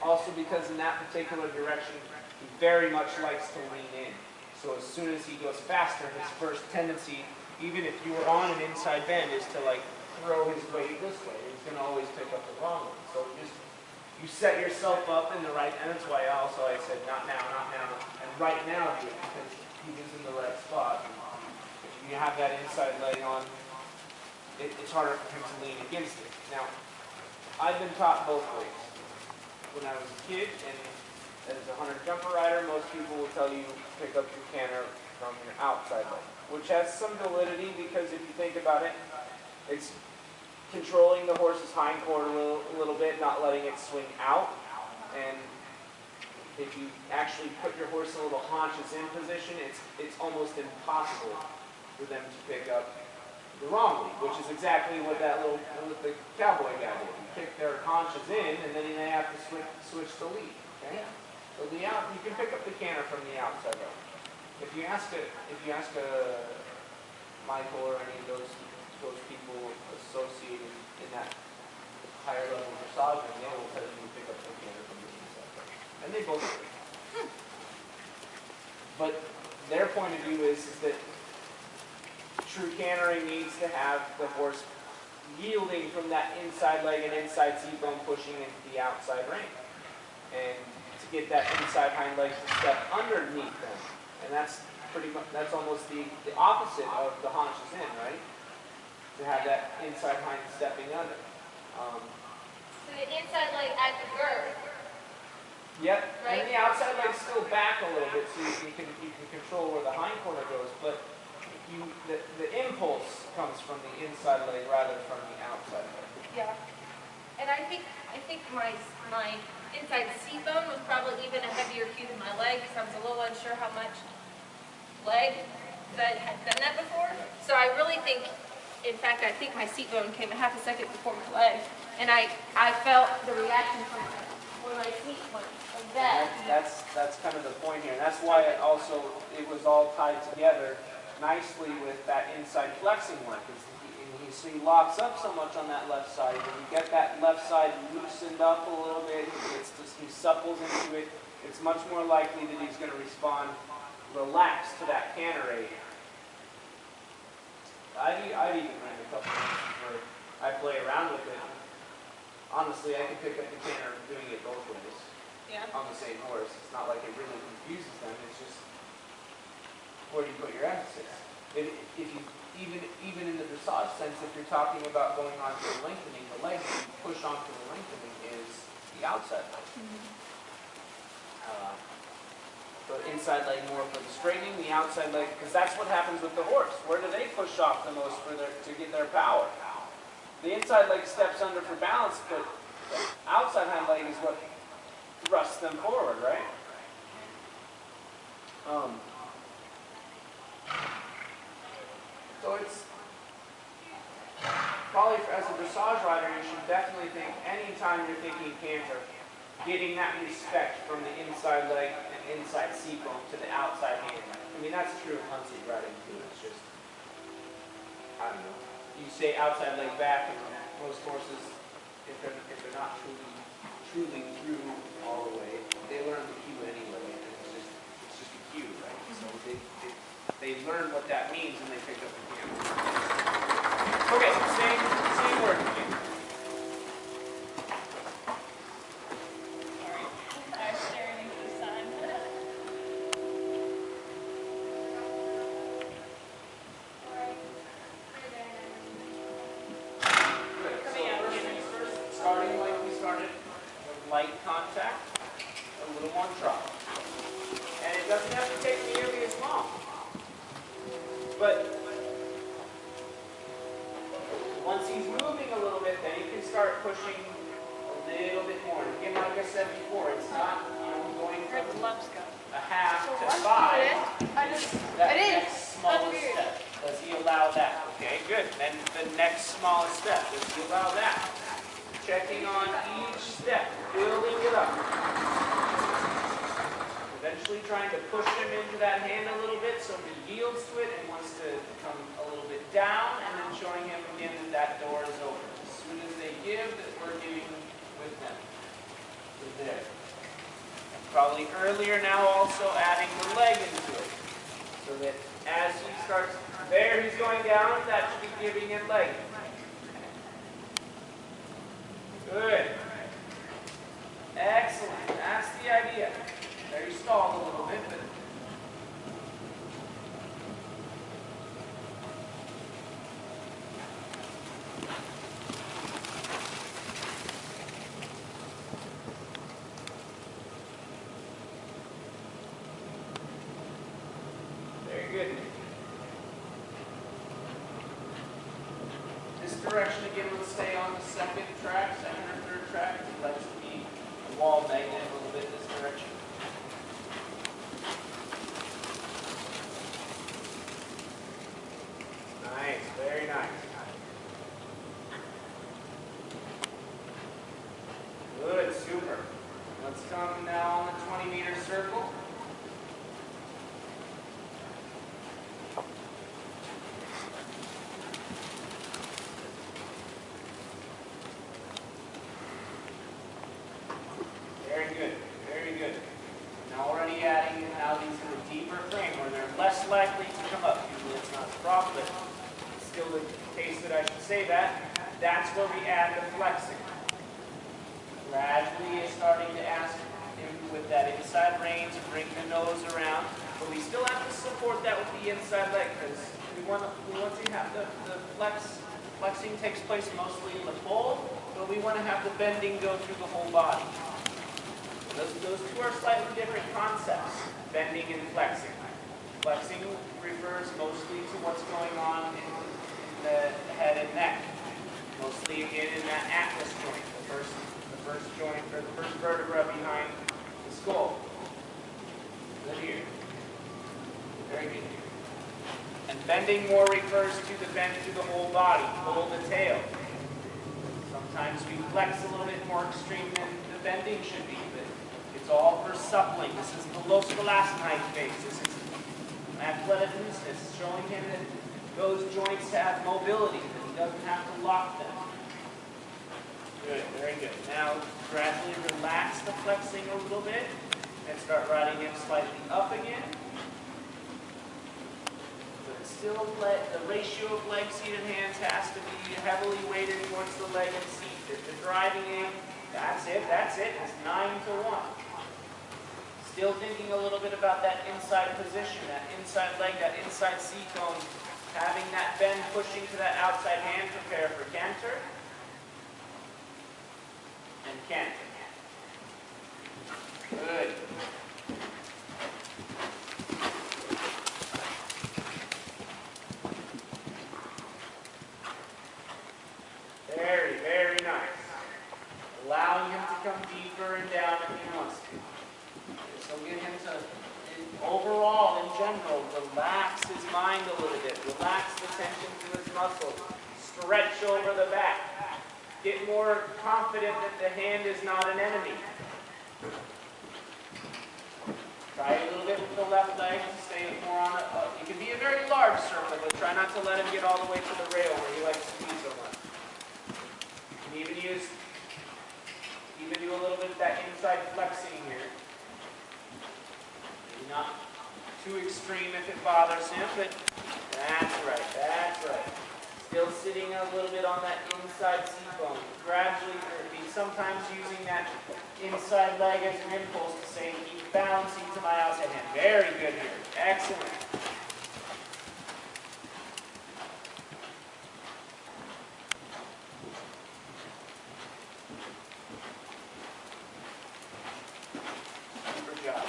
also because in that particular direction, he very much likes to lean in. So as soon as he goes faster, his first tendency, even if you were on an inside bend, is to like throw his weight this way. He's going to always pick up the wrong one. So you set yourself up in the right, and that's why also I said not now, and right now do it, because he was in the right spot. If you have that inside leg on, it's harder for him to lean against it. Now, I've been taught both ways. When I was a kid, and as a hunter jumper rider, most people will tell you pick up your canter from your outside leg, which has some validity because if you think about it, it's controlling the horse's hind quarter a little bit, not letting it swing out. And if you actually put your horse in a little haunches in position, it's almost impossible for them to pick up the wrong lead, which is exactly what what the cowboy guy did. He picked their haunches in, and then they have to switch the lead. Okay? So you can pick up the canter from the outside leg. If you ask Michael or any of those people associated in that higher level of dressage, they will tell you to pick up the canter from the inside leg. And they both do. But their point of view is that true cantering needs to have the horse yielding from that inside leg and inside seat bone pushing into the outside rein. And to get that inside hind leg to step underneath them. And that's almost the opposite of the haunches in, right? To have that inside hind stepping under. So the inside leg at the girth. Yep, Right? and the outside leg's still back a little bit, so you can control where the hind quarter goes, but the impulse comes from the inside leg rather than from the outside leg. Yeah. And I think my inside seat bone was probably even a heavier cue than my leg because I was a little unsure how much leg that had done that before. So I really think, in fact, I think my seat bone came a half a second before my leg, and I felt the reaction from when my seat went like that. That's kind of the point here, and that's why it was all tied together nicely with that inside flexing work. So he locks up so much on that left side. When you get that left side loosened up a little bit, he supples into it, it's much more likely that he's going to respond relaxed to that canter aid. I've even run a couple of instances where I play around with it. Honestly, I can pick up the canter doing it both ways on the same horse. It's not like it really confuses them. It's just where do you put your emphasis? If you even in the dressage sense, if you're talking about going on to the lengthening, the leg that you push onto the lengthening is the outside leg. The inside leg more for the straightening, the outside leg, because that's what happens with the horse. Where do they push off the most to get their power? The inside leg steps under for balance, but the outside hind leg is what thrusts them forward, right? So it's probably, as a dressage rider, you should definitely think, anytime you're thinking canter, getting that respect from the inside leg and inside seat bone to the outside hand. I mean, that's true of hunt seat riding too. It's just, I don't know. You say outside leg back, and most horses, if they're not truly through all the way, they learn the cue anyway. It's just a cue, right? So they learn what that means and they pick up the cue. Okay, same word again. Sorry, I was staring into the sun. Good. So first things first, starting like we started, with light contact, a little more trot. And it doesn't have to take nearly as long. But once he's moving a little bit, then you can start pushing a little bit more. Again, like I said before, it's not going from a half to 5. That next smallest step. Does he allow that? Okay, good. Then the next smallest step. Does he allow that? Checking on each step, building it up. Eventually trying to push him into that hand a little bit so he yields to it and wants to come a little bit down, and then showing him again that door is open. As soon as they give, that we're giving with them. The there. Probably earlier now also adding the leg into it. So that as he starts, there he's going down, that should be giving it leg. Good. Excellent. That's the idea. There you stalled a little bit, but very good. This direction again will stay on the second track, second or third track. It likes to be a wall magnet a little bit this direction. Nice, very nice. Good, super. Let's come now on the 20-meter circle. Very good, very good. Now already adding in now these in a deeper frame where they're less likely to come up. Usually it's not a problem, but it's still the case that I should say that. That's where we add the flexing. Gradually starting to ask him with that inside range, bring the nose around, but we still have to support that with the inside leg because we want to have the flexing takes place mostly in the pole, but we want to have the bending go through the whole body. Those two are slightly different concepts, bending and flexing. Flexing refers mostly to what's going on in the head and neck, mostly again in that atlas joint, the first joint or the first vertebra behind the skull. Good here. Very good here. And bending more refers to the bend through the whole body, pull the tail. Sometimes we flex a little bit more extreme than the bending should be, but it's all for suppling. This is the low elastinite phase. This is athletic looseness, showing him that those joints have mobility, that he doesn't have to lock them. Good, very good. Now gradually relax the flexing a little bit and start riding him slightly up again. But still the ratio of leg, seat, and hands has to be heavily weighted towards the leg and seat. If you're driving in, that's it. It's 9-1. Still thinking a little bit about that inside position, that inside leg, that inside seat bone, having that bend pushing to that outside hand, prepare for canter. And canter. Good. Very, very nice. Allowing him to come deeper and down if he wants to. So get him to, overall, in general, relax his mind a little bit. Relax the tension through his muscles. Stretch over the back. Get more confident that the hand is not an enemy. Try a little bit with the left leg to stay more on it. It can be a very large circle, but try not to let him get all the way to the rail where he likes to be so much. You can even do a little bit of that inside flexing here. Maybe not too extreme if it bothers him, but that's right, that's right. Still sitting a little bit on that inside seat bone. Gradually, sometimes using that inside leg as an impulse to say, keep balancing to my outside hand. Very good here. Excellent. Super job.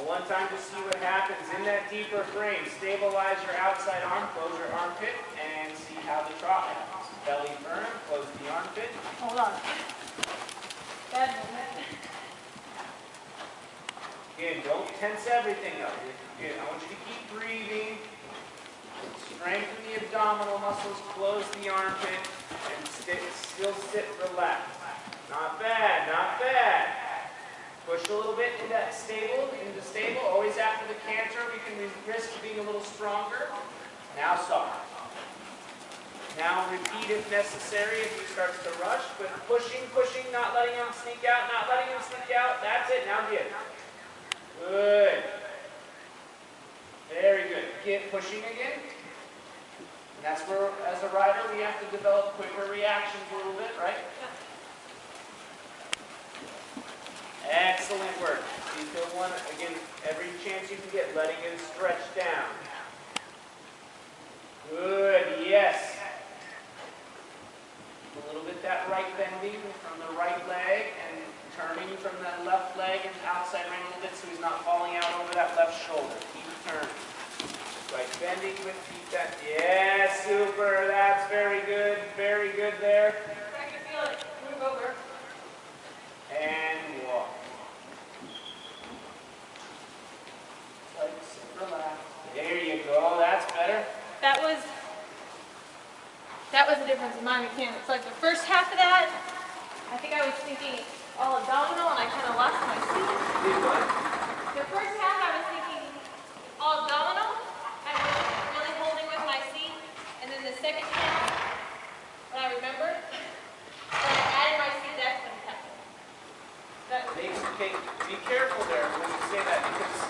One time to see what happens in that deeper frame. Stabilize your outside arm, close your armpit, and see how the trot happens. Belly firm, close the armpit. Hold on. Good. Again, don't tense everything up. Again, I want you to keep breathing. Strengthen the abdominal muscles, close the armpit, and still sit relaxed. Not bad, not bad. Push a little bit into stable. Always after the canter, we can risk being a little stronger. Now soft. Now repeat if necessary if he starts to rush, but pushing, pushing, not letting him sneak out, not letting him sneak out. That's it. Now get. Good. Very good. Get pushing again. And that's where, as a rider, we have to develop quicker reactions a little bit, right? Excellent work. You still want, again, every chance you can get, letting it stretch down. Good, yes. A little bit that right bending from the right leg and turning from that left leg and outside right a little bit so he's not falling out over that left shoulder. Keep turning. Right bending with keep that. Yeah, super. That's very good. Very good there. I can feel it. Move over. And walk. Relax. There you go. That's better. That was the difference in my mechanics. Like the first half of that, I think I was thinking all abdominal and I kind of lost my seat. The first half I was thinking all abdominal. I was really holding with my seat. And then the second half, when I remembered, when I added my seat, that's when it happened. Okay, be careful there when you say that because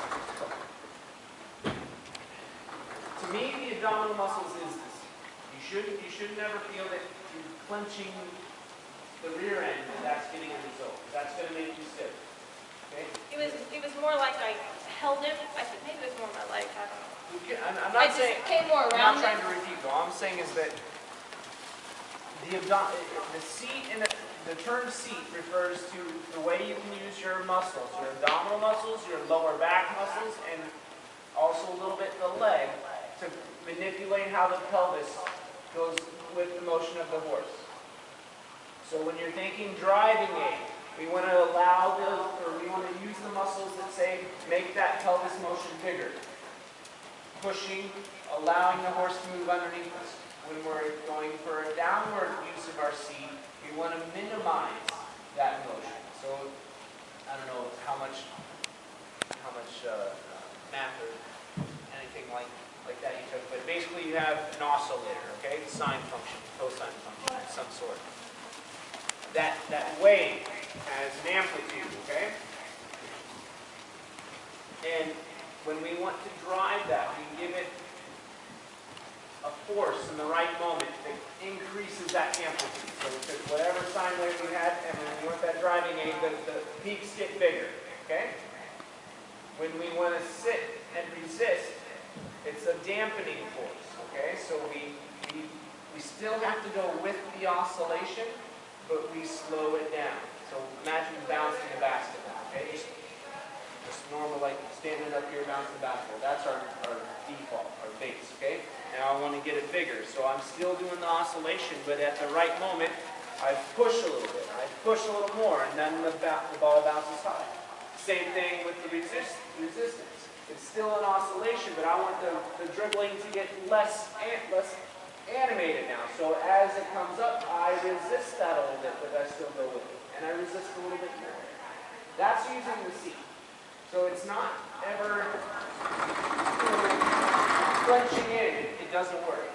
to me the abdominal muscles is this. You should never feel that you're clenching the rear end and that's getting a result. That's going to make you stiff. Okay? It was more like I held him. I think maybe it was more my leg. I don't know. Okay, I'm I not just saying. came more I'm around. not trying to repeat though. All I'm saying is that the seat in the term seat refers to the way you can use your muscles, your abdominal muscles, your lower back muscles, and also a little bit the leg to manipulate how the pelvis goes with the motion of the horse. So when you're thinking driving aid, we want to we want to use the muscles that say make that pelvis motion bigger. Pushing, allowing the horse to move underneath us. When we're going for a downward use of our seat, we want to minimize that motion. So I don't know how much math or anything like that you took, but basically you have an oscillator, okay? The sine function, cosine function of some sort. That wave has an amplitude, okay? And when we want to drive that, we give it a force in the right moment that increases that amplitude. So we took whatever sine wave we had, and when we want that driving aid, the peaks get bigger, okay? When we want to sit and resist, it's a dampening force, okay? So we still have to go with the oscillation, but we slow it down. So imagine bouncing a basketball, okay? Just normal, like standing up here bouncing a basketball. That's our default, our base, okay? Now I want to get it bigger. So I'm still doing the oscillation, but at the right moment, I push a little bit. I push a little more, and then the ball bounces high. Same thing with the resistance. It's still an oscillation, but I want the dribbling to get less animated now. So as it comes up, I resist that a little bit, but I still go with it. And I resist a little bit more. That's using the seat. So it's not ever crunching in. It doesn't work.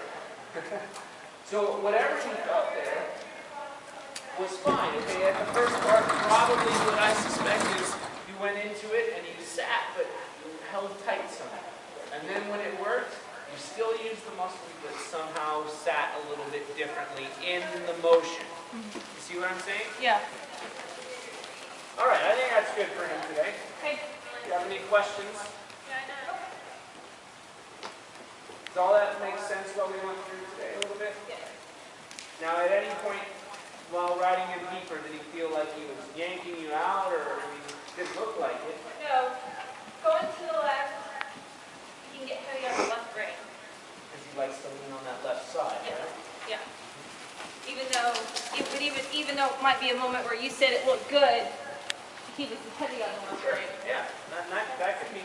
So whatever you felt there was fine. Okay, at the first part, probably what I suspect is you went into it and you sat, but you held tight somehow. And then when it worked, you still used the muscles, but somehow sat a little bit differently in the motion. You see what I'm saying? Yeah. All right, I think that's good for him today. Okay. Do you have any questions? Yeah, I know. Does all that make sense what we went through today a little bit? Yeah. Now, at any point while riding him deeper, did he feel like he was yanking you out, or I mean, it didn't look like it? No. Going to the left, you can get heavy on the left brain. Because he likes to lean on that left side, right? Yeah. Even though it might be a moment where you said it looked good, he was heavy on the left brain. Yeah, that could be.